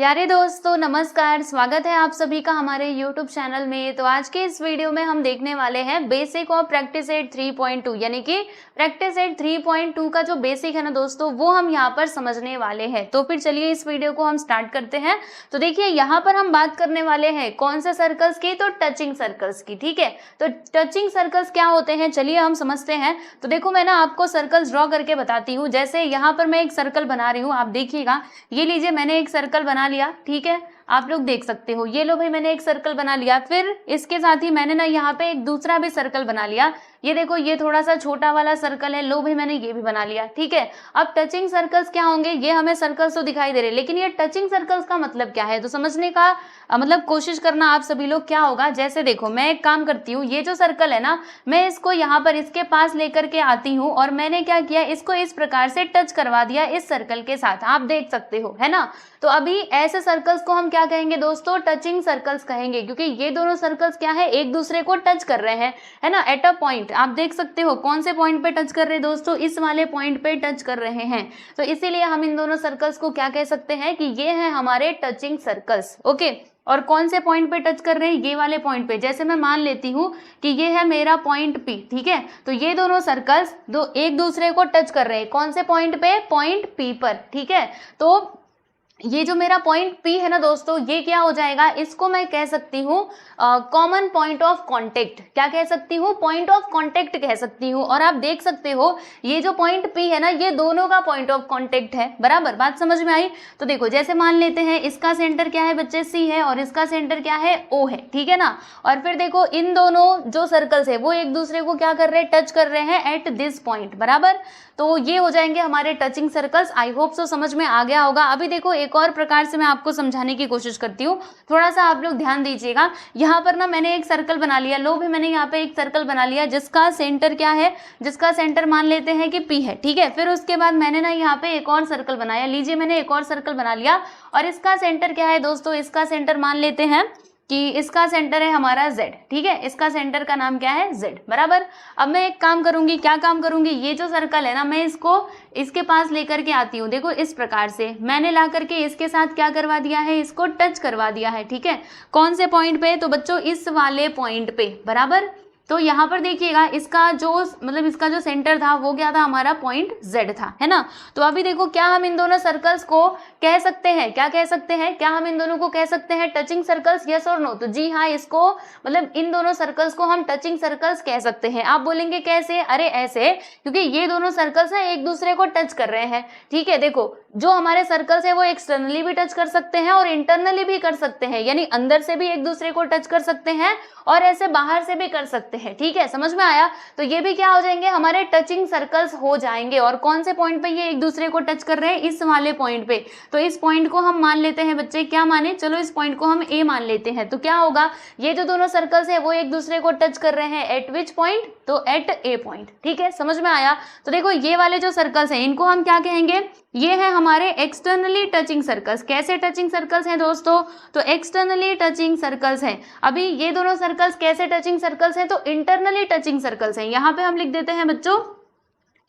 प्यारे दोस्तों नमस्कार, स्वागत है आप सभी का हमारे YouTube चैनल में। तो आज के इस वीडियो में हम देखने वाले हैं बेसिक ऑफ प्रैक्टिस सेट 3.2 यानी कि प्रैक्टिस सेट 3.2 का जो बेसिक है ना दोस्तों, वो हम यहाँ पर समझने वाले हैं। तो फिर चलिए इस वीडियो को हम स्टार्ट करते हैं। तो देखिए यहाँ पर हम बात करने वाले हैं कौन से सर्कल्स की, तो टचिंग सर्कल्स की। ठीक है, तो टचिंग सर्कल्स क्या होते हैं चलिए हम समझते हैं। तो देखो मैं ना आपको सर्कल्स ड्रॉ करके बताती हूँ। जैसे यहाँ पर मैं एक सर्कल बना रही हूँ, आप देखिएगा। ये लीजिए मैंने एक सर्कल बना लिया, ठीक है, आप लोग देख सकते हो। ये लो भाई मैंने एक सर्कल बना लिया। फिर इसके साथ ही मैंने ना यहाँ पे एक दूसरा भी सर्कल बना लिया। ये देखो ये थोड़ा सा छोटा वाला सर्कल है, लो भाई मैंने ये भी बना लिया। ठीक है, अब टचिंग सर्कल्स क्या होंगे, ये हमें सर्कल्स तो दिखाई दे रहे, लेकिन ये टचिंग सर्कल्स का मतलब क्या है, तो समझने का मतलब कोशिश करना आप सभी लोग। क्या होगा, जैसे देखो मैं एक काम करती हूँ, ये जो सर्कल है ना, मैं इसको यहाँ पर इसके पास लेकर के आती हूँ और मैंने क्या किया, इसको इस प्रकार से टच करवा दिया इस सर्कल के साथ, आप देख सकते हो, है ना। तो अभी ऐसे सर्कल्स को हम क्या कहेंगे दोस्तों, टचिंग सर्कल्स कहेंगे, क्योंकि ये दोनों सर्कल्स क्या है, एक दूसरे को टच कर रहे हैं, है ना, एट अ पॉइंट। आप देख सकते हो कौन से पॉइंट पे टच कर रहे हैं दोस्तों, इस वाले पॉइंट पे टच कर रहे हैं। तो इसीलिए हम इन दोनों सर्कल्स को क्या कह सकते हैं कि ये हैं हमारे टचिंग सर्कल्स। ओके, और कौन से पॉइंट पे टच कर रहे हैं, ये वाले पॉइंट पे। जैसे मैं मान लेती हूँ कि ये है मेरा पॉइंट P, ठीक है, तो ये दोनों सर्कल्स एक दूसरे को टच कर रहे हैं, कौन से पॉइंट पे, पॉइंट P पर। ठीक है, तो ये जो मेरा पॉइंट P है ना दोस्तों, ये क्या हो जाएगा, इसको मैं कह सकती हूँ कॉमन पॉइंट ऑफ कांटेक्ट। क्या कह सकती हूँ, पॉइंट ऑफ कांटेक्ट कह सकती हूँ। और आप देख सकते हो ये जो पॉइंट P है ना, ये दोनों का पॉइंट ऑफ कांटेक्ट है। बराबर, बात समझ में आई। तो देखो जैसे मान लेते हैं इसका सेंटर क्या है बच्चे, C है, और इसका सेंटर क्या है, O है, ठीक है ना। और फिर देखो इन दोनों जो सर्कल्स है वो एक दूसरे को क्या कर रहे हैं, टच कर रहे हैं एट दिस पॉइंट। बराबर, तो ये हो जाएंगे हमारे touching circles. I hope so समझ में आ गया होगा। अभी देखो एक और प्रकार से मैं आपको समझाने की कोशिश करती हूँ, थोड़ा सा आप लोग ध्यान दीजिएगा। यहाँ पर ना मैंने एक सर्कल बना लिया, लो भी मैंने यहाँ पे एक सर्कल बना लिया जिसका सेंटर क्या है, जिसका सेंटर मान लेते हैं कि P है, ठीक है। फिर उसके बाद मैंने ना यहाँ पे एक और सर्कल बनाया, लीजिए मैंने एक और सर्कल बना लिया, और इसका सेंटर क्या है दोस्तों, इसका सेंटर मान लेते हैं कि इसका सेंटर है हमारा Z, ठीक है, इसका सेंटर का नाम क्या है, Z। बराबर, अब मैं एक काम करूंगी, क्या काम करूंगी, ये जो सर्कल है ना, मैं इसको इसके पास लेकर के आती हूँ। देखो इस प्रकार से मैंने ला करके इसके साथ क्या करवा दिया है, इसको टच करवा दिया है। ठीक है, कौन से पॉइंट पे, तो बच्चों इस वाले पॉइंट पे। बराबर, तो यहाँ पर देखिएगा इसका जो मतलब इसका जो सेंटर था वो क्या था, हमारा पॉइंट Z था, है ना। तो अभी देखो क्या हम इन दोनों सर्कल्स को कह सकते हैं, क्या कह सकते हैं, क्या हम इन दोनों को कह सकते हैं टचिंग सर्कल्स, यस और नो। तो जी हाँ, इसको मतलब इन दोनों सर्कल्स को हम टचिंग सर्कल्स कह सकते हैं। आप बोलेंगे कैसे, अरे ऐसे, क्योंकि ये दोनों सर्कल्स हैं एक दूसरे को टच कर रहे हैं। ठीक है, देखो जो हमारे सर्कल्स है वो एक्सटर्नली भी टच कर सकते हैं और इंटरनली भी कर सकते हैं, यानी अंदर से भी एक दूसरे को टच कर सकते हैं और ऐसे बाहर से भी कर सकते हैं। ठीक है, समझ में आया। तो ये भी क्या हो जाएंगे, हमारे टचिंग सर्कल्स हो जाएंगे। और कौन से पॉइंट पे ये एक दूसरे को टच कर रहे हैं, इस वाले पॉइंट पे। तो इस पॉइंट को हम मान लेते हैं बच्चे, क्या माने, चलो इस पॉइंट को हम A मान लेते हैं। तो क्या होगा, ये जो दोनों सर्कल्स है वो एक दूसरे को टच कर रहे हैं एट विच पॉइंट, तो एट A पॉइंट। ठीक है, समझ में आया। तो देखो ये वाले जो सर्कल्स हैं इनको हम क्या कहेंगे, ये है हमारे एक्सटर्नली टचिंग सर्कल्स। कैसे टचिंग सर्कल्स हैं दोस्तों, तो एक्सटर्नली टचिंग सर्कल्स हैं। अभी ये दोनों सर्कल्स कैसे टचिंग सर्कल्स हैं, तो इंटरनली टचिंग सर्कल्स हैं। यहाँ पे हम लिख देते हैं बच्चों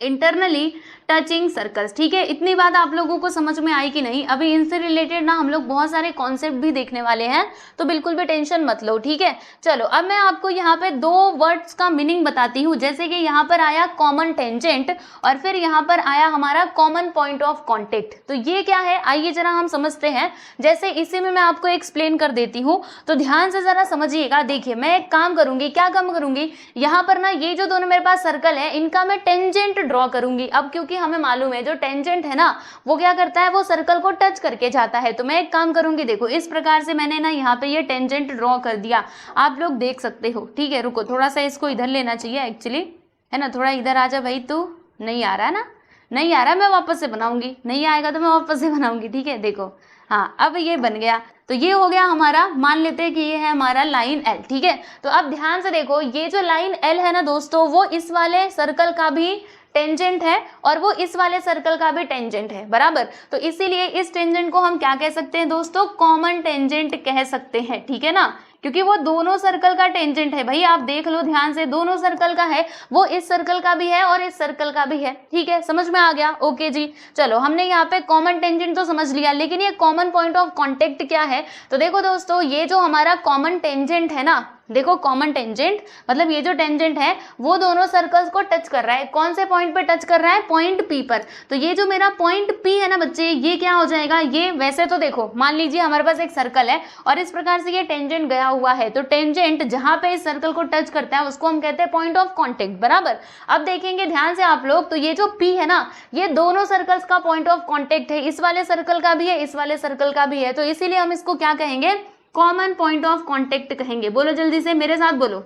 इंटरनली टचिंग सर्कल्स। ठीक है, इतनी बात आप लोगों को समझ में आई कि नहीं। अभी इनसे रिलेटेड ना हम लोग बहुत सारे कॉन्सेप्ट भी देखने वाले हैं, तो बिल्कुल भी टेंशन मत लो। ठीक है, चलो अब मैं आपको यहाँ पे दो वर्ड्स का मीनिंग बताती हूँ। जैसे कि यहाँ पर आया कॉमन टेंजेंट और फिर यहाँ पर आया हमारा कॉमन पॉइंट ऑफ कॉन्टेक्ट। तो ये क्या है, आइए जरा हम समझते हैं। जैसे इसी में मैं आपको एक्सप्लेन कर देती हूँ, तो ध्यान से जरा समझिएगा। देखिए मैं एक काम करूंगी, क्या काम करूंगी, यहाँ पर ना ये जो दोनों मेरे पास सर्कल है इनका मैं टेंजेंट ड्रॉ करूंगी। अब क्योंकि हमें मालूम है जो टेंजेंट है ना वो क्या करता है, वो सर्कल को टच करके जाता है। तो मैं एक काम करूंगी, देखो इस प्रकार से मैंने ना यहाँ पे ये टेंजेंट ड्रॉ कर दिया, आप लोग देख सकते हो। ठीक है, रुको थोड़ा सा इसको इधर लेना चाहिए एक्चुअली, है ना, थोड़ा इधर आ जा भाई। तू नहीं आ रहा है ना, नहीं आ रहा, मैं वापस से बनाऊंगी, नहीं आएगा तो मैं वापस से बनाऊंगी। ठीक है, देखो हाँ अब ये बन गया। तो ये हो गया हमारा, मान लेते हैं कि ये है हमारा लाइन L। ठीक है, तो अब ध्यान से देखो ये जो लाइन L है ना दोस्तों, वो इस वाले सर्कल का भी टेंजेंट है और वो इस वाले सर्कल का भी टेंजेंट है, बराबर। तो इसीलिए इस टेंजेंट को हम क्या कह सकते हैं दोस्तों, कॉमन टेंजेंट कह सकते हैं, ठीक है ना, क्योंकि वो दोनों सर्कल का टेंजेंट है। भाई आप देख लो ध्यान से, दोनों सर्कल का है, वो इस सर्कल का भी है और इस सर्कल का भी है, ठीक है, समझ में आ गया। ओके जी, चलो हमने यहाँ पे कॉमन टेंजेंट तो समझ लिया, लेकिन ये कॉमन पॉइंट ऑफ कांटेक्ट क्या है। तो देखो दोस्तों, ये जो हमारा कॉमन टेंजेंट है ना, देखो कॉमन टेंजेंट मतलब ये जो टेंजेंट है वो दोनों सर्कल्स को टच कर रहा है। कौन से पॉइंट पे टच कर रहा है, पॉइंट पी पर। तो ये जो मेरा पॉइंट पी है ना बच्चे, ये क्या हो जाएगा, ये वैसे तो देखो मान लीजिए हमारे पास एक सर्कल है और इस प्रकार से ये टेंजेंट गया हुआ है, तो टेंजेंट जहां पे इस सर्कल को टच करता है उसको हम कहते हैं पॉइंट ऑफ कॉन्टेक्ट, बराबर। अब देखेंगे ध्यान से आप लोग, तो ये जो पी है ना, ये दोनों सर्कल्स का पॉइंट ऑफ कॉन्टेक्ट है, इस वाले सर्कल का भी है, इस वाले सर्कल का भी है, तो इसीलिए हम इसको क्या कहेंगे, कॉमन पॉइंट ऑफ कांटेक्ट कहेंगे। बोलो जल्दी से मेरे साथ बोलो,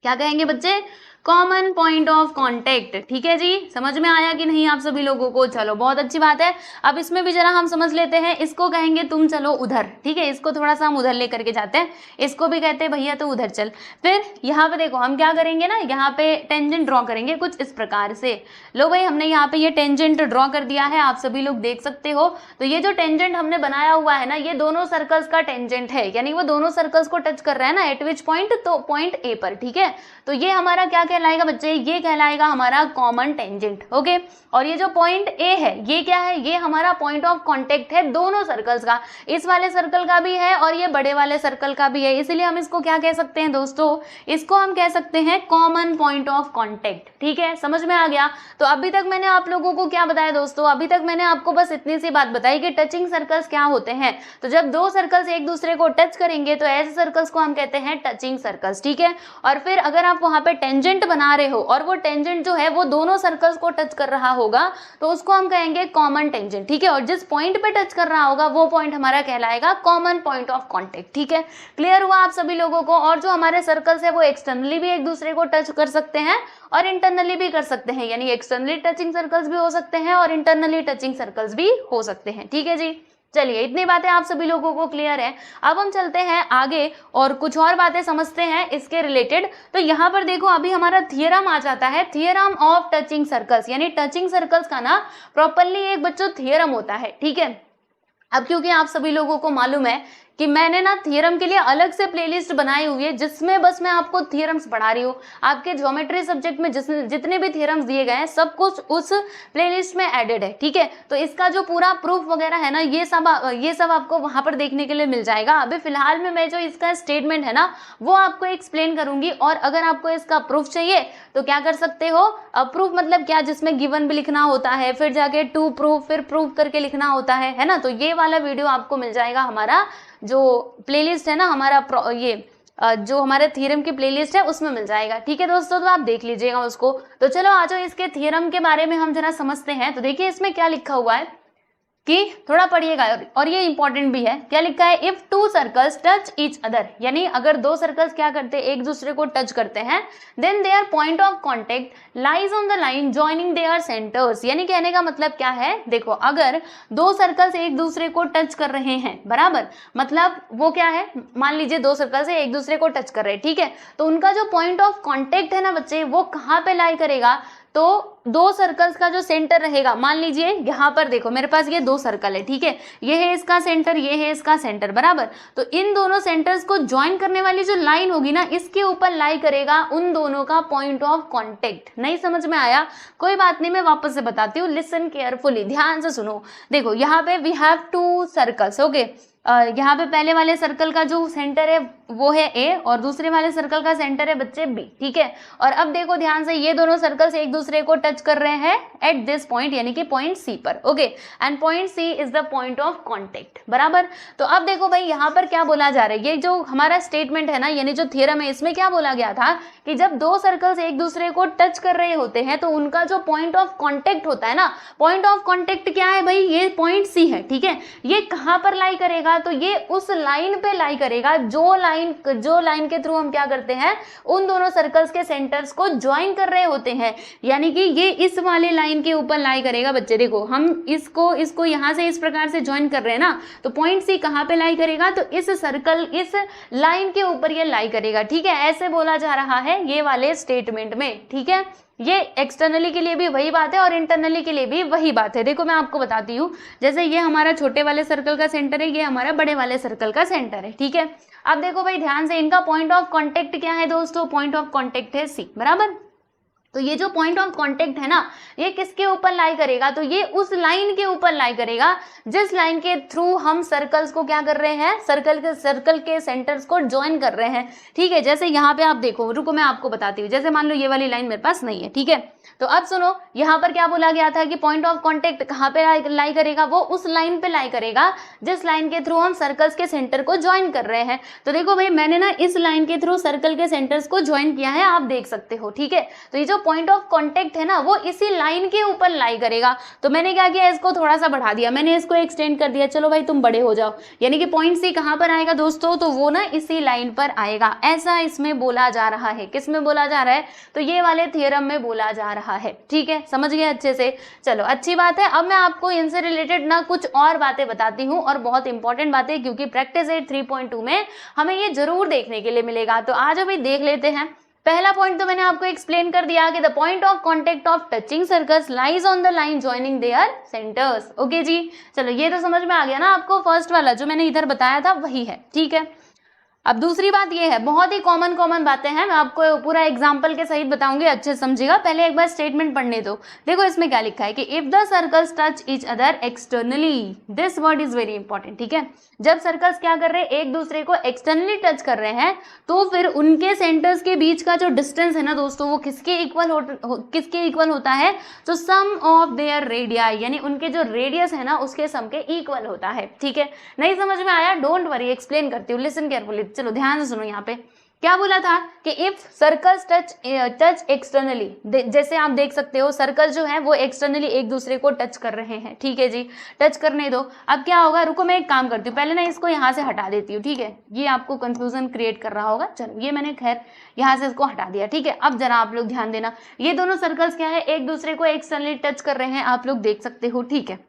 क्या कहेंगे बच्चे, कॉमन पॉइंट ऑफ कांटेक्ट। ठीक है जी, समझ में आया कि नहीं आप सभी लोगों को, चलो बहुत अच्छी बात है। अब इसमें भी जरा हम समझ लेते हैं, इसको कहेंगे तुम चलो उधर, ठीक है, इसको थोड़ा सा हम उधर लेकर के जाते हैं, इसको भी कहते हैं भैया तो उधर चल। फिर यहाँ पे देखो हम क्या करेंगे ना, यहाँ पे टेंजेंट ड्रॉ करेंगे कुछ इस प्रकार से। लो भाई हमने यहाँ पे ये टेंजेंट ड्रॉ कर दिया है, आप सभी लोग देख सकते हो। तो ये जो टेंजेंट हमने बनाया हुआ है ना, ये दोनों सर्कल्स का टेंजेंट है, यानी वो दोनों सर्कल्स को टच कर रहा है ना, एट विच पॉइंट, तो पॉइंट ए पर, ठीक है। तो ये हमारा क्या कहलाएगा बच्चे, ये कहलाएगा हमारा कॉमन टेंजेंट, ओके। और ये जो पॉइंट ए है, ये क्या है, ये हमारा पॉइंट ऑफ कांटेक्ट है दोनों सर्कल्स का, इस वाले सर्कल का भी है और ये बड़े वाले सर्कल का भी है, इसलिए हम इसको क्या कह सकते हैं दोस्तों, इसको हम कह सकते हैं कॉमन पॉइंट ऑफ कांटेक्ट। ठीक है, समझ में आ गया। तो अभी तक मैंने आप लोगों को क्या बताया दोस्तों, अभी तक मैंने आपको बस इतनी सी बात बताई कि टचिंग सर्कल्स क्या होते हैं। तो जब दो सर्कल्स एक दूसरे को टच करेंगे तो ऐसे सर्कल्स को हम कहते हैं टचिंग सर्कल्स, ठीक है। और फिर अगर आप वहां पे टेंजेंट बना रहे हो और वो टेंजेंट जो है वो दोनों सर्कल्स को टच कर रहा होगा तो उसको हम कहेंगे कॉमन टेंजेंट, ठीक है। और जिस पॉइंट पे टच कर रहा होगा वो पॉइंट हमारा कहलाएगा कॉमन पॉइंट ऑफ कांटेक्ट, ठीक है। क्लियर हुआ आप सभी लोगों को। और जो हमारे सर्कल्स है वो एक्सटर्नली भी एक दूसरे को टच कर सकते हैं और इंटरनली भी कर सकते हैं, यानी एक्सटर्नली टचिंग सर्कल्स भी हो सकते हैं और इंटरनली टचिंग सर्कल्स भी हो सकते हैं, ठीक है जी। चलिए इतनी बातें आप सभी लोगों को क्लियर है। अब हम चलते हैं आगे और कुछ और बातें समझते हैं इसके रिलेटेड। तो यहाँ पर देखो अभी हमारा थियरम आ जाता है, थियरम ऑफ टचिंग सर्कल्स, यानी टचिंग सर्कल्स का ना प्रॉपरली एक बच्चों थियरम होता है, ठीक है। अब क्योंकि आप सभी लोगों को मालूम है कि मैंने ना थियरम के लिए अलग से प्लेलिस्ट बनाई हुई है जिसमें बस मैं आपको थियरम्स पढ़ा रही हूँ। आपके ज्योमेट्री सब्जेक्ट में जितने भी थियरम्स दिए गए हैं सब कुछ उस प्लेलिस्ट में एडेड है, ठीक है। तो इसका जो पूरा प्रूफ वगैरह है ना, ये सब आपको वहां पर देखने के लिए मिल जाएगा। अभी फिलहाल में मैं जो इसका स्टेटमेंट है ना वो आपको एक्सप्लेन करूंगी, और अगर आपको इसका प्रूफ चाहिए तो क्या कर सकते हो, प्रूफ मतलब क्या, जिसमें गिवन भी लिखना होता है, फिर जाके टू प्रूफ, फिर प्रूफ करके लिखना होता है ना। तो ये वाला वीडियो आपको मिल जाएगा, हमारा जो प्लेलिस्ट है ना, हमारा ये जो हमारे थ्योरम की प्लेलिस्ट है उसमें मिल जाएगा, ठीक है दोस्तों। तो आप देख लीजिएगा उसको। तो चलो आ जाओ इसके थ्योरम के बारे में हम जरा समझते हैं। तो देखिए इसमें क्या लिखा हुआ है कि थोड़ा पढ़िएगा, और ये इंपॉर्टेंट भी है। क्या लिखा है, if two circles touch each other, यानी अगर दो सर्कल्स क्या करते हैं, एक दूसरे को टच करते हैं, then their point of contact lies on the line joining their centres. यानी कहने का मतलब क्या है, देखो अगर दो सर्कल्स एक दूसरे को टच कर रहे हैं, बराबर, मतलब वो क्या है, मान लीजिए दो सर्कल्स एक दूसरे को टच कर रहे हैं, ठीक है। तो उनका जो पॉइंट ऑफ कांटेक्ट है ना बच्चे, वो कहाँ पे लाई करेगा, तो दो सर्कल्स का जो सेंटर रहेगा, मान लीजिए यहाँ पर देखो मेरे पास ये दो सर्कल है, ठीक है, ये है इसका सेंटर, ये है इसका सेंटर, बराबर। तो इन दोनों सेंटर्स को ज्वाइन करने वाली जो लाइन होगी ना, इसके ऊपर लाई करेगा उन दोनों का पॉइंट ऑफ कांटेक्ट। नहीं समझ में आया, कोई बात नहीं, मैं वापस से बताती हूँ, लिसन केयरफुली, ध्यान से सुनो। देखो यहाँ पे we have two circles, okay. यहाँ पे पहले वाले सर्कल का जो सेंटर है वो है ए और दूसरे वाले सर्कल का सेंटर है बच्चे बी, ठीक है। और अब देखो ध्यान से, ये दोनों सर्कल्स एक दूसरे को टच कर रहे हैं एट दिस पॉइंट, यानी कि पॉइंट सी पर, okay. And point C is the point of contact, बराबर। तो अब देखो भाई यहाँ पर क्या बोला जा रहा है, ये जो हमारा स्टेटमेंट है ना, यानी जो थ्योरम है, इसमें क्या बोला गया था कि जब दो सर्कल्स एक दूसरे को टच कर रहे होते हैं तो उनका जो पॉइंट ऑफ कांटेक्ट होता है ना, पॉइंट ऑफ कांटेक्ट क्या है भाई, ये पॉइंट सी है, ठीक है। ये कहाँ पर लाई करेगा, तो ये उस लाइन पे लाई करेगा जो लाइन के थ्रू हम क्या करते हैं, उन दोनों सर्कल्स के सेंटर्स को ज्वाइन कर रहे होते हैं। यानी कि ये इस वाले लाइन के ऊपर लाई करेगा बच्चे। देखो हम इसको यहाँ से इस प्रकार से ज्वाइन कर रहे हैं ना, तो पॉइंट सी कहाँ पे लाई करेगा, तो इस सर्कल, इस लाइन के ऊपर ये लाई करेगा, ठीक है। ऐसे बोला जा रहा है ये वाले स्टेटमेंट में, ठीक है। ये एक्सटर्नली के लिए भी वही बात है और इंटरनली के लिए भी वही बात है। देखो मैं आपको बताती हूँ, जैसे ये हमारा छोटे वाले सर्कल का सेंटर है, ये हमारा बड़े वाले सर्कल का सेंटर है, ठीक है। अब देखो भाई ध्यान से, इनका पॉइंट ऑफ कांटेक्ट क्या है दोस्तों, पॉइंट ऑफ कांटेक्ट है सी, बराबर। तो ये जो पॉइंट ऑफ कांटेक्ट है ना, ये किसके ऊपर लाई करेगा, तो ये उस लाइन के ऊपर लाई करेगा जिस लाइन के थ्रू हम सर्कल्स को क्या कर रहे हैं, सर्कल के सेंटर्स को ज्वाइन कर रहे हैं, ठीक है। जैसे यहाँ पे आप देखो, रुको मैं आपको बताती हूँ। जैसे मान लो ये वाली लाइन मेरे पास नहीं है, ठीक है। तो अब सुनो, यहाँ पर क्या बोला गया था कि पॉइंट ऑफ कांटेक्ट कहाँ पे लाई करेगा, वो उस लाइन पे लाई करेगा जिस लाइन के थ्रू हम सर्कल्स के सेंटर को ज्वाइन कर रहे हैं। तो देखो भाई मैंने ना इस लाइन के थ्रू सर्कल के सेंटर्स को ज्वाइन किया है, आप देख सकते हो, ठीक है। तो ये जो पॉइंट ऑफ कांटेक्ट है ना, वो इसी लाइन के ऊपर लाई करेगा। तो मैंने क्या किया, इसको थोड़ा सा बढ़ा दिया, मैंने इसको एक्सटेंड कर दिया, चलो भाई तुम बड़े हो जाओ। यानी कि पॉइंट सी कहाँ पर आएगा दोस्तों, तो वो ना इसी लाइन पर आएगा, ऐसा इसमें बोला जा रहा है। किस में बोला जा रहा है, तो ये वाले थ्योरम में बोला जा रहा है, ठीक है। समझ गए अच्छे से, चलो अच्छी बात है। अब मैं आपको इनसे रिलेटेड ना कुछ और बातें बताती हूँ, और बहुत इंपॉर्टेंट बातें, क्योंकि प्रैक्टिस 3.2 में हमें ये जरूर देखने के लिए मिलेगा। तो आज अभी देख लेते हैं। पहला पॉइंट तो मैंने आपको एक्सप्लेन कर दिया कि the point of contact of touching circles lies on the line joining their centres. Okay जी, चलो ये तो समझ में आ गया ना आपको। फर्स्ट वाला जो मैंने इधर बताया था वही है, ठीक है। अब दूसरी बात ये है, बहुत ही कॉमन बातें हैं, मैं आपको पूरा एग्जांपल के सहित बताऊंगी, अच्छे से समझिएगा। पहले एक बार स्टेटमेंट पढ़ने दो। देखो इसमें क्या लिखा है कि if the circles touch each other externally, this word is very important, ठीक है। जब सर्कल्स क्या कर रहे हैं, एक दूसरे को एक्सटर्नली टच कर रहे हैं, तो फिर उनके सेंटर्स के बीच का जो डिस्टेंस है ना दोस्तों, वो किसके इक्वल होता है, तो सम ऑफ देयर रेडियाई, यानी उनके जो रेडियस है ना उसके सम के इक्वल होता है, ठीक है। नहीं समझ में आया, डोंट वरी, एक्सप्लेन करती हूँ, लिसन केयरफुली। चलो ध्यान से सुनो, यहाँ पे क्या बोला था कि इफ सर्कल्स टच एक्सटर्नली, जैसे आप देख सकते हो सर्कल जो है वो एक्सटर्नली एक दूसरे को टच कर रहे हैं, ठीक है जी, टच करने दो। अब क्या होगा, रुको मैं एक काम करती हूँ, पहले ना इसको यहाँ से हटा देती हूँ, ठीक है। ये आपको कंफ्यूजन क्रिएट कर रहा होगा, चलो ये मैंने खैर यहाँ से इसको हटा दिया, ठीक है। अब जरा आप लोग ध्यान देना, ये दोनों सर्कल्स क्या है, एक दूसरे को एक्सटर्नली टच कर रहे हैं, आप लोग देख सकते हो, ठीक है।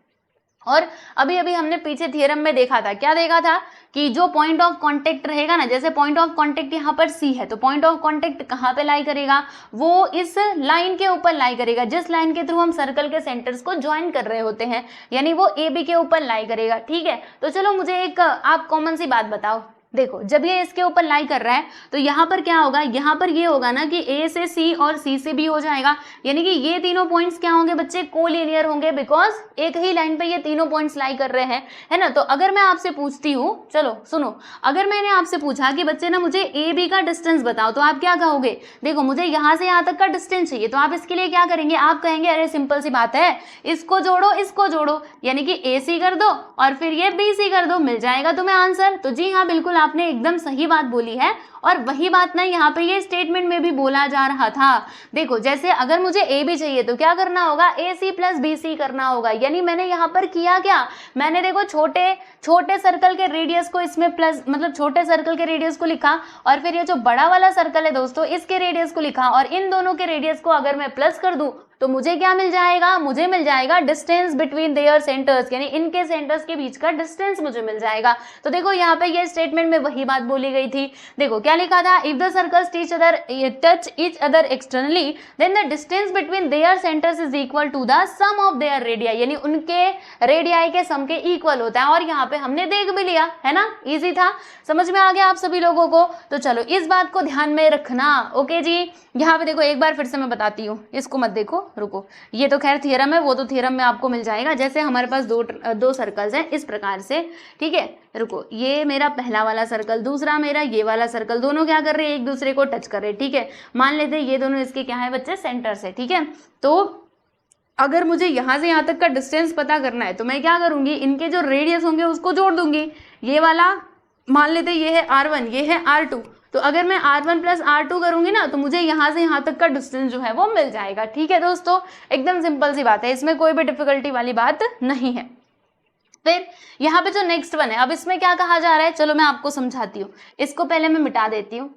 और अभी अभी हमने पीछे थ्योरम में देखा था, क्या देखा था कि जो पॉइंट ऑफ कांटेक्ट रहेगा ना, जैसे पॉइंट ऑफ कांटेक्ट यहाँ पर सी है, तो पॉइंट ऑफ कांटेक्ट कहाँ पे लाई करेगा, वो इस लाइन के ऊपर लाई करेगा जिस लाइन के थ्रू हम सर्कल के सेंटर्स को ज्वाइन कर रहे होते हैं, यानी वो ए बी के ऊपर लाई करेगा, ठीक है। तो चलो मुझे एक आप कॉमन सी बात बताओ, देखो जब ये इसके ऊपर लाई कर रहा है तो यहाँ पर क्या होगा, यहाँ पर ये होगा ना कि ए से सी और सी से बी हो जाएगा, यानी कि ये तीनों पॉइंट्स क्या होंगे बच्चे, कोलिनियर होंगे, बिकॉज एक ही लाइन पे ये तीनों पॉइंट्स लाई कर रहे हैं, है ना। तो अगर मैं आपसे पूछती हूँ, चलो सुनो, अगर मैंने आपसे पूछा कि बच्चे ना मुझे ए बी का डिस्टेंस बताओ, तो आप क्या कहोगे, देखो मुझे यहाँ से यहाँ तक का डिस्टेंस चाहिए, तो आप इसके लिए क्या करेंगे, आप कहेंगे अरे सिंपल सी बात है, इसको जोड़ो, यानी कि ए सी कर दो और फिर ये बी सी कर दो, मिल जाएगा तुम्हें आंसर। तो जी हाँ, बिल्कुल आपने एकदम सही बात बोली है, और वही बात ना यहाँ पे ये स्टेटमेंट में भी बोला जा रहा था। देखो जैसे अगर मुझे ए बी चाहिए तो क्या करना होगा, ए सी प्लस बी सी करना होगा, यानी मैंने यहाँ पर किया क्या, मैंने देखो छोटे सर्कल के रेडियस को इसमें प्लस, मतलब छोटे सर्कल के रेडियस को लिखा, और फिर ये जो बड़ा वाला सर्कल है दोस्तों इसके रेडियस को लिखा, और इन दोनों के रेडियस को अगर मैं प्लस कर दूं तो मुझे क्या मिल जाएगा, मुझे मिल जाएगा डिस्टेंस बिटवीन देयर सेंटर्स, यानी इनके सेंटर्स के बीच का डिस्टेंस मुझे मिल जाएगा। तो देखो यहाँ पे ये स्टेटमेंट में वही बात बोली गई थी। देखो क्या लिखा था, if the circles touch each other externally then the distance between their centres is equal to the sum of their radii, यानी उनके रेडियाई के सम के इक्वल होता है। और यहाँ पे हमने देख भी लिया है ना, इजी था, समझ में आ गया आप सभी लोगों को। तो चलो इस बात को ध्यान में रखना, ओके जी। यहाँ पे देखो एक बार फिर से मैं बताती हूँ, इसको मत देखो, रुको, ये तो खैर थ्योरम है, वो तो थ्योरम में आपको मिल जाएगा। जैसे हमारे पास दो सर्कल्स हैं इस प्रकार से, ठीक है, रुको, ये मेरा पहला वाला सर्कल, दूसरा मेरा ये वाला सर्कल, दोनों क्या कर रहे हैं, एक दूसरे को टच कर रहे हैं, ठीक है। मान लेते हैं ये दोनों इसके क्या है बच्चे, सेंटर से, ठीक है। तो अगर मुझे यहाँ से यहाँ तक का डिस्टेंस पता करना है तो मैं क्या करूँगी, इनके जो रेडियस होंगे उसको जोड़ दूंगी। ये वाला मान लेते ये है R1, ये है R2, तो अगर मैं R1 प्लस R2 करूंगी ना तो मुझे यहाँ से यहाँ तक का डिस्टेंस जो है वो मिल जाएगा, ठीक है दोस्तों। एकदम सिंपल सी बात है, इसमें कोई भी डिफिकल्टी वाली बात नहीं है। फिर यहाँ पे जो नेक्स्ट वन है, अब इसमें क्या कहा जा रहा है, चलो मैं आपको समझाती हूँ, इसको पहले मैं मिटा देती हूँ।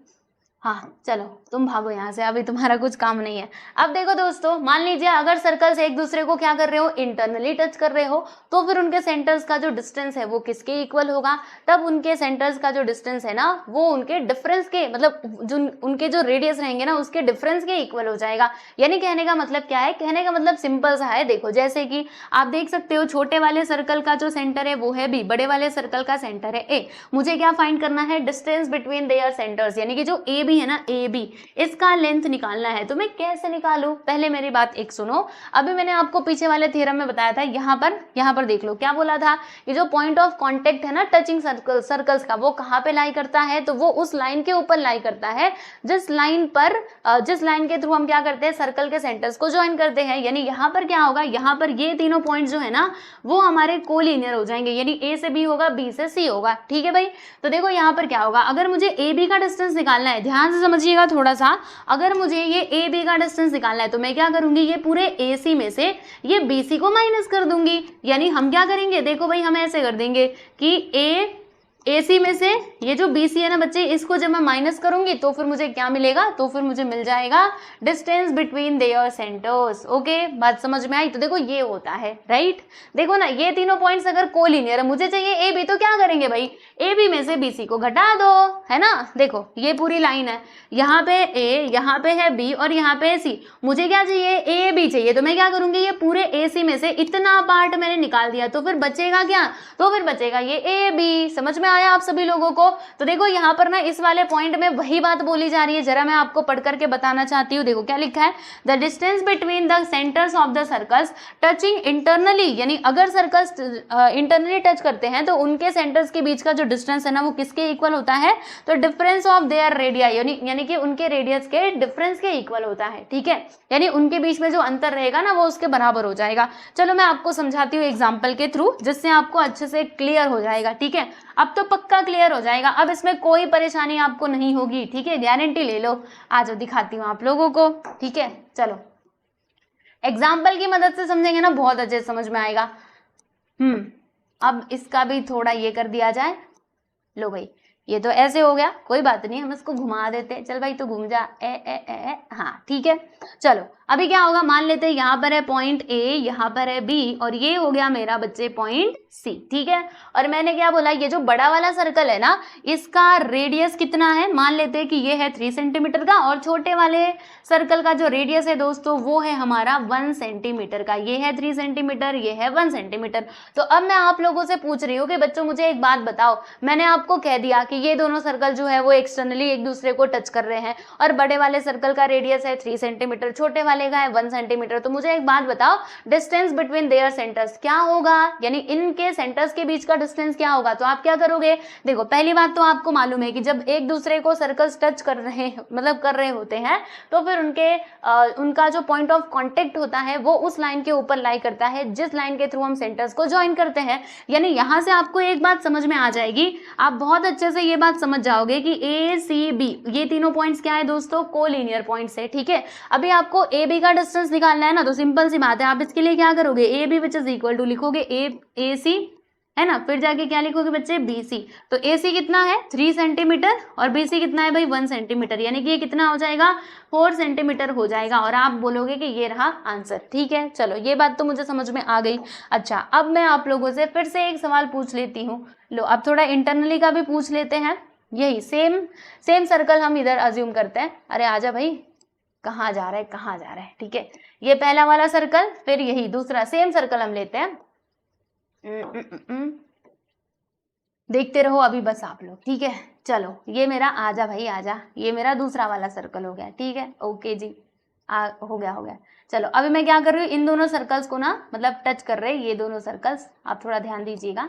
हाँ चलो तुम भागो यहाँ से, अभी तुम्हारा कुछ काम नहीं है। अब देखो दोस्तों, मान लीजिए अगर सर्कल्स एक दूसरे को क्या कर रहे हो, इंटरनली टच कर रहे हो, तो फिर उनके सेंटर्स का जो डिस्टेंस है वो किसके इक्वल होगा, तब उनके सेंटर्स का जो डिस्टेंस है ना वो उनके डिफरेंस के, मतलब जो उनके जो रेडियस रहेंगे ना उसके डिफरेंस के इक्वल हो जाएगा। यानी कहने का मतलब क्या है, कहने का मतलब सिंपल सा है। देखो जैसे कि आप देख सकते हो, छोटे वाले सर्कल का जो सेंटर है वो है बी, बड़े वाले सर्कल का सेंटर है ए। मुझे क्या फाइंड करना है, डिस्टेंस बिटवीन देयर सेंटर्स, यानी कि जो ए बी है ना, ए बी, इसका लेंथ निकालना है। तो मैं कैसे निकालूं, पहले मेरी बात एक सुनो। अभी मैंने आपको पीछे वाले थ्योरम में बताया था, यहाँ पर देख लो क्या बोला था, ये जो पॉइंट ऑफ कांटेक्ट है ना टचिंग सर्कल्स का, वो कहाँ पे लाई करता है, तो वो उस लाइन के ऊपर लाई करता है जिस लाइन के थ्रू हम क्या करते हैं, सर्कल के सेंटर्स को ज्वाइन करते हैं। यानी यहाँ पर क्या होगा, यहाँ पर ये तीनों पॉइंट जो है ना वो हमारे कोलिनियर हो जाएंगे, यानी ए से बी होगा, बी से सी होगा। ठीक है भाई, तो देखो यहाँ पर क्या होगा, अगर मुझे ए बी का डिस्टेंस निकालना है, ध्यान से समझिएगा थोड़ा सा, अगर मुझे ये ए बी का डिस्टेंस निकालना है तो मैं क्या करूंगी, ये पूरे ए सी में से ये बी सी को माइनस कर दूंगी। यानी हम क्या करेंगे, देखो भाई हम ऐसे कर देंगे कि ए सी में से ये जो बी सी है ना बच्चे, इसको जब मैं माइनस करूंगी तो फिर मुझे क्या मिलेगा, तो फिर मुझे मिल जाएगा distance between their centres. Okay, बात समझ में आई। तो देखो ये होता है, राइट। देखो ना, ये तीनों पॉइंट्स अगर कोलिनियर है, मुझे चाहिए ए बी, तो क्या करेंगे भाई, ए बी में से बी सी को घटा दो, है ना। देखो ये पूरी लाइन है, यहाँ पे ए, यहाँ पे है बी और यहाँ पे है सी। मुझे क्या चाहिए, ए बी चाहिए, तो मैं क्या करूंगी, ये पूरे ए सी में से इतना पार्ट मैंने निकाल दिया, तो फिर बचेगा क्या, तो फिर बचेगा ये ए बी। समझ में आया आप सभी लोगों को। तो देखो यहाँ पर ना इस वाले पॉइंट में वही बात बोली जा रही है, जरा मैं आपको पढ़ करके बताना चाहती हूँ। देखो क्या लिखा है, the distance between the centres of the circles touching internally, यानी अगर सर्कल्स इंटरनली टच करते हैं तो उनके सेंटर्स के बीच का जो डिस्टेंस है ना वो किसके इक्वल होता है, तो डिफरेंस ऑफ देयर रेडियाई, यानी कि उनके रेडियस के डिफरेंस के इक्वल होता है। ठीक है, यानी उनके बीच में जो अंतर रहेगा ना वो उसके बराबर हो जाएगा। चलो मैं आपको समझाती हूँ एग्जाम्पल के थ्रू, जिससे आपको अच्छे से क्लियर हो जाएगा। ठीक है, अब तो पक्का क्लियर हो जाएगा, अब इसमें कोई परेशानी आपको नहीं होगी। ठीक है, गारंटी ले लो। आज दिखाती हूँ आप लोगों को। ठीक है, चलो एग्जाम्पल की मदद से समझेंगे ना बहुत अच्छे से समझ में आएगा। अब इसका भी थोड़ा ये कर दिया जाए। लो भाई, ये तो ऐसे हो गया, कोई बात नहीं, हम इसको घुमा देते हैं। चल भाई तू घूम जा, ए। हाँ ठीक है, चलो अभी क्या होगा, मान लेते हैं यहाँ पर है पॉइंट ए, यहाँ पर है बी, और ये हो गया मेरा बच्चे पॉइंट सी। ठीक है, और मैंने क्या बोला, ये जो बड़ा वाला सर्कल है ना इसका रेडियस कितना है, मान लेते हैं कि ये है 3 सेंटीमीटर का, और छोटे वाले सर्कल का जो रेडियस है दोस्तों वो है हमारा 1 सेंटीमीटर का। ये है 3 सेंटीमीटर, ये है 1 सेंटीमीटर। तो अब मैं आप लोगों से पूछ रही हूँ कि बच्चों मुझे एक बात बताओ, मैंने आपको कह दिया कि ये दोनों सर्कल जो है वो एक्सटर्नली एक दूसरे को टच कर रहे हैं, और बड़े वाले सर्कल का रेडियस है 3 सेंटीमीटर, छोटे वाले का है 1 सेंटीमीटर। तो मुझे एक बात बताओ, डिस्टेंस बिटवीन देयर सेंटर्स क्या होगा, यानी इनके सेंटर्स के बीच का डिस्टेंस क्या होगा। तो आप क्या करोगे, देखो पहली बात तो आपको मालूम है कि जब एक दूसरे को सर्कल्स टच कर रहे मतलब कर रहे होते हैं तो फिर उनका जो पॉइंट ऑफ कांटेक्ट होता है वो उस लाइन के ऊपर लाई करता है जिस लाइन के थ्रू हम सेंटर्स को ज्वाइन करते हैं। यानी यहां से आपको एक बात समझ में आ जाएगी, आप बहुत अच्छे से ये बात समझ जाओगे कि ए सी बी ये तीनों पॉइंट्स क्या है दोस्तों, कोलिनियर पॉइंट्स है। ठीक है, अभी आपको ए बी का डिस्टेंस निकालना है ना, तो सिंपल सी बात है, आप इसके लिए क्या करोगे, A B which is equal to लिखोगे ए सी, है ना, फिर जाके क्या लिखोगे बच्चे, बी सी। तो ए सी कितना है 3 सेंटीमीटर और बी सी कितना है भाई 1 सेंटीमीटर, यानी कि ये कितना हो जाएगा 4 सेंटीमीटर हो जाएगा, और आप बोलोगे कि ये रहा आंसर। ठीक है, चलो ये बात तो मुझे समझ में आ गई। अच्छा, अब मैं आप लोगों से फिर से एक सवाल पूछ लेती हूँ। लो अब थोड़ा इंटरनली का भी पूछ लेते हैं, यही सेम सर्कल हम इधर अज्यूम करते हैं। अरे आजा भाई, कहाँ जा रहा है कहाँ जा रहा है। ठीक है, ये पहला वाला सर्कल, फिर यही दूसरा सेम सर्कल हम लेते हैं। देखते रहो अभी बस आप लोग। ठीक है, चलो ये मेरा, आजा भाई आजा, ये मेरा दूसरा वाला सर्कल हो गया। ठीक है, ओके जी, हो गया। चलो अभी मैं क्या कर रही हूँ, इन दोनों सर्कल्स को ना मतलब टच कर रहे हैं ये दोनों सर्कल्स, आप थोड़ा ध्यान दीजिएगा।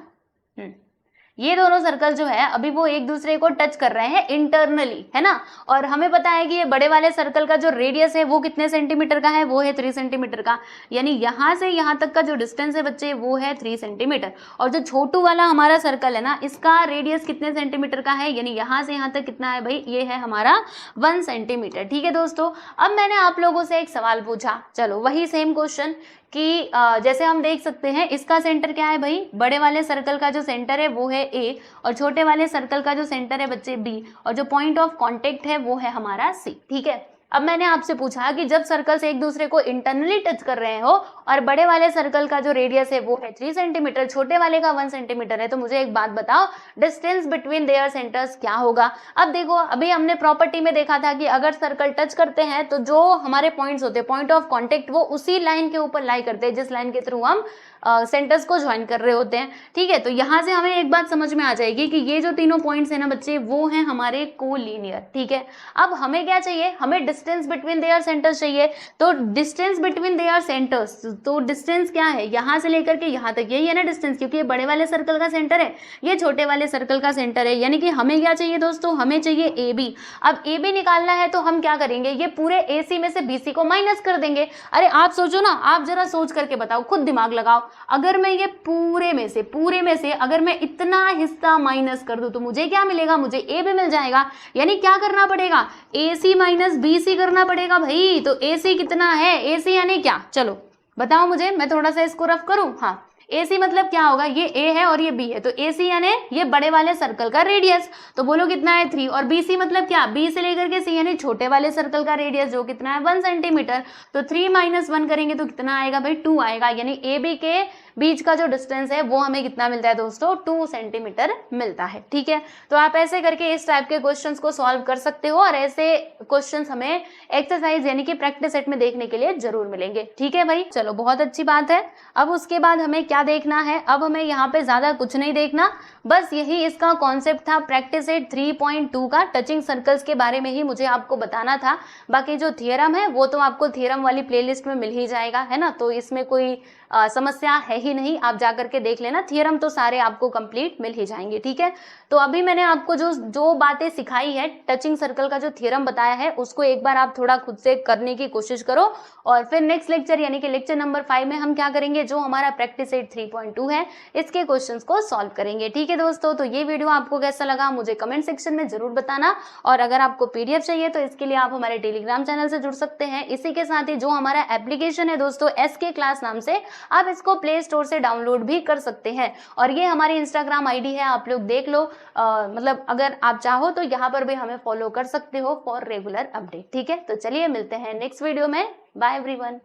ये दोनों सर्कल जो है अभी वो एक दूसरे को टच कर रहे हैं इंटरनली, है ना, और हमें पता है कि ये बड़े वाले सर्कल का जो रेडियस है वो कितने सेंटीमीटर का है, वो है 3 सेंटीमीटर का। यानी यहाँ से यहाँ तक का जो डिस्टेंस है बच्चे वो है 3 सेंटीमीटर, और जो छोटू वाला हमारा सर्कल है ना इसका रेडियस कितने सेंटीमीटर का है, यानी यहाँ से यहाँ तक कितना है भाई, ये है हमारा 1 सेंटीमीटर। ठीक है दोस्तों, अब मैंने आप लोगों से एक सवाल पूछा, चलो वही सेम क्वेश्चन कि जैसे हम देख सकते हैं इसका सेंटर क्या है भाई, बड़े वाले सर्कल का जो सेंटर है वो है ए, और छोटे वाले सर्कल का जो सेंटर है बच्चे बी, और जो पॉइंट ऑफ कांटेक्ट है वो है हमारा सी। ठीक है, अब मैंने आपसे पूछा कि जब सर्कल्स एक दूसरे को इंटरनली टच कर रहे हो और बड़े वाले सर्कल का जो रेडियस है वो है 3 सेंटीमीटर, छोटे वाले का 1 सेंटीमीटर है, तो मुझे एक बात बताओ डिस्टेंस बिटवीन देयर सेंटर्स क्या होगा। अब देखो, अभी हमने प्रॉपर्टी में देखा था कि अगर सर्कल टच करते हैं तो जो हमारे पॉइंट्स होते हैं, पॉइंट ऑफ कॉन्टेक्ट, वो उसी लाइन के ऊपर लाई करते हैं जिस लाइन के थ्रू हम सेंटर्स को ज्वाइन कर रहे होते हैं। ठीक है, तो यहाँ से हमें एक बात समझ में आ जाएगी कि ये जो तीनों पॉइंट्स हैं ना बच्चे, वो हैं हमारे कोलिनियर। ठीक है, अब हमें क्या चाहिए, हमें डिस्टेंस बिटवीन देयर सेंटर्स चाहिए। तो डिस्टेंस बिटवीन देयर सेंटर्स, तो डिस्टेंस क्या है, यहाँ से लेकर के यहाँ तक, यही है ना डिस्टेंस, क्योंकि ये बड़े वाले सर्कल का सेंटर है, ये छोटे वाले सर्कल का सेंटर है, यानी कि हमें क्या चाहिए दोस्तों, हमें चाहिए ए बी। अब ए बी निकालना है तो हम क्या करेंगे, ये पूरे ए सी में से बी सी को माइनस कर देंगे। अरे आप सोचो ना, आप जरा सोच करके बताओ, खुद दिमाग लगाओ, अगर मैं ये पूरे में से अगर मैं इतना हिस्सा माइनस कर दूं तो मुझे क्या मिलेगा, मुझे ए बी मिल जाएगा। यानी क्या करना पड़ेगा, ए सी माइनस बी सी करना पड़ेगा भाई। तो ए सी कितना है, ए सी यानी क्या, चलो बताओ मुझे, मैं थोड़ा सा इसको रफ करूं। हाँ, ए सी मतलब क्या होगा, ये ए है और ये बी है, तो ए सी यानी ये बड़े वाले सर्कल का रेडियस, तो बोलो कितना है 3। और बी सी मतलब क्या, बी से लेकर के सी यानी छोटे वाले सर्कल का रेडियस जो कितना है 1 सेंटीमीटर, तो 3 - 1 करेंगे तो कितना आएगा भाई, 2 आएगा। यानी ए बी के बीच का जो डिस्टेंस है वो हमें कितना मिलता है दोस्तों, 2 सेंटीमीटर मिलता है। ठीक है, तो आप ऐसे करके इस टाइप के क्वेश्चंस को सॉल्व कर सकते हो, और ऐसे क्वेश्चंस हमें एक्सरसाइज यानी कि प्रैक्टिस सेट में देखने के लिए जरूर मिलेंगे। ठीक है भाई, चलो बहुत अच्छी बात है। अब उसके बाद हमें क्या देखना है, अब हमें यहाँ पे ज्यादा कुछ नहीं देखना, बस यही इसका कॉन्सेप्ट था प्रैक्टिस सेट 3.2 का, टचिंग सर्कल्स के बारे में ही मुझे आपको बताना था। बाकी जो थियरम है वो तो आपको थियरम वाली प्लेलिस्ट में मिल ही जाएगा, है ना, तो इसमें कोई समस्या है ही नहीं, आप जाकर के देख लेना, थियरम तो सारे आपको कंप्लीट मिल ही जाएंगे। ठीक है, तो अभी मैंने आपको जो बातें सिखाई है, टचिंग सर्कल का जो थियरम बताया है, उसको एक बार आप थोड़ा खुद से करने की कोशिश करो, और फिर नेक्स्ट लेक्चर यानी कि लेक्चर नंबर 5 में हम क्या करेंगे, जो हमारा प्रैक्टिस सेट 3.2 है इसके क्वेश्चंस को सॉल्व करेंगे। ठीक है दोस्तों, तो ये वीडियो आपको कैसा लगा मुझे कमेंट सेक्शन में जरूर बताना, और अगर आपको पीडीएफ चाहिए तो इसके लिए आप हमारे टेलीग्राम चैनल से जुड़ सकते हैं। इसी के साथ ही जो हमारा एप्लीकेशन है दोस्तों SK क्लास नाम से, आप इसको प्ले स्टोर से डाउनलोड भी कर सकते हैं, और ये हमारी इंस्टाग्राम आईडी है, आप लोग देख लो, मतलब अगर आप चाहो तो यहाँ पर भी हमें फॉलो कर सकते हो फॉर रेगुलर अपडेट। ठीक है, तो चलिए मिलते हैं नेक्स्ट वीडियो में, बाय एवरीवन।